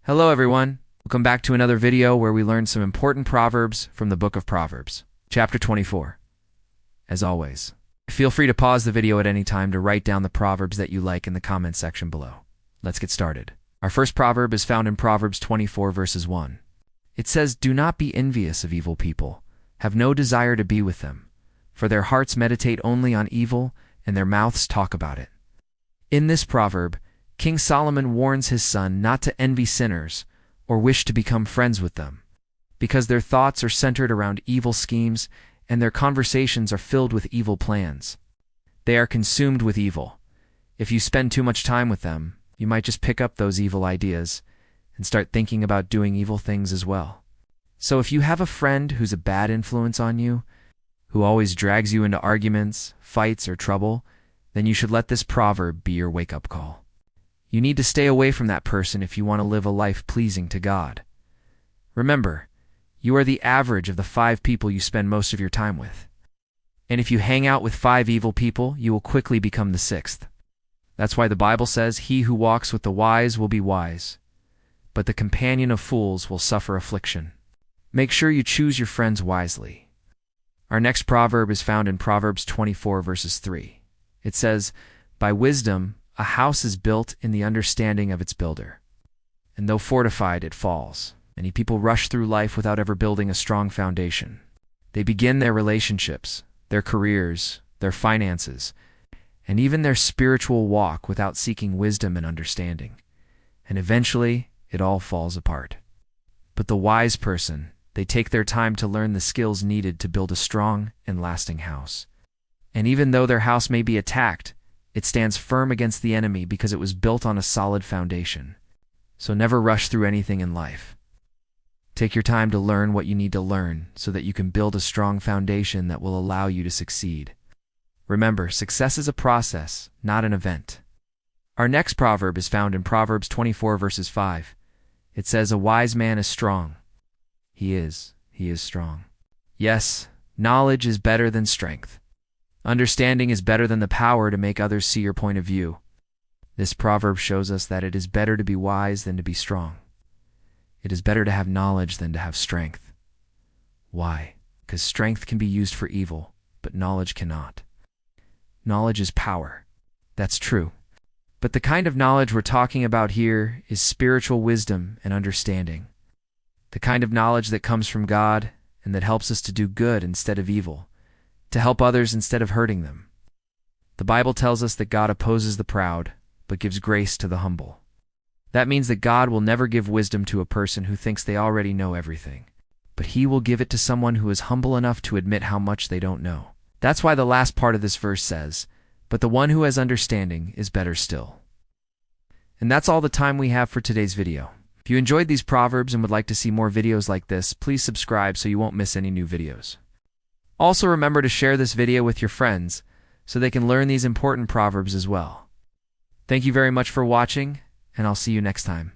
Hello everyone, welcome back to another video where we learn some important proverbs from the book of Proverbs, chapter 24. As always, feel free to pause the video at any time to write down the proverbs that you like in the comment section below. Let's get started. Our first proverb is found in Proverbs 24 verses 1. It says, "Do not be envious of evil people, have no desire to be with them, for their hearts meditate only on evil and their mouths talk about it." In this proverb, King Solomon warns his son not to envy sinners or wish to become friends with them, because their thoughts are centered around evil schemes and their conversations are filled with evil plans. They are consumed with evil. If you spend too much time with them, you might just pick up those evil ideas and start thinking about doing evil things as well. So if you have a friend who's a bad influence on you, who always drags you into arguments, fights, or trouble, then you should let this proverb be your wake-up call. You need to stay away from that person if you want to live a life pleasing to God. Remember, you are the average of the 5 people you spend most of your time with. And if you hang out with 5 evil people, you will quickly become the 6th. That's why the Bible says, "He who walks with the wise will be wise, but the companion of fools will suffer affliction." Make sure you choose your friends wisely. Our next proverb is found in Proverbs 24 verses 3. It says, "By wisdom a house is built in the understanding of its builder, and though fortified, it falls." Many people rush through life without ever building a strong foundation. They begin their relationships, their careers, their finances, and even their spiritual walk without seeking wisdom and understanding. And eventually, it all falls apart. But the wise person, they take their time to learn the skills needed to build a strong and lasting house. And even though their house may be attacked, it stands firm against the enemy because it was built on a solid foundation. So never rush through anything in life. Take your time to learn what you need to learn so that you can build a strong foundation that will allow you to succeed. Remember, success is a process, not an event. Our next proverb is found in Proverbs 24 verses 5. It says, "A wise man is strong." He is strong. Yes, knowledge is better than strength. Understanding is better than the power to make others see your point of view. This proverb shows us that it is better to be wise than to be strong. It is better to have knowledge than to have strength. Why? Because strength can be used for evil, but knowledge cannot. Knowledge is power. That's true. But the kind of knowledge we're talking about here is spiritual wisdom and understanding. The kind of knowledge that comes from God and that helps us to do good instead of evil, to help others instead of hurting them. The Bible tells us that God opposes the proud, but gives grace to the humble. That means that God will never give wisdom to a person who thinks they already know everything, but He will give it to someone who is humble enough to admit how much they don't know. That's why the last part of this verse says, "But the one who has understanding is better still." And that's all the time we have for today's video. If you enjoyed these proverbs and would like to see more videos like this, please subscribe so you won't miss any new videos. Also remember to share this video with your friends so they can learn these important proverbs as well. Thank you very much for watching, and I'll see you next time.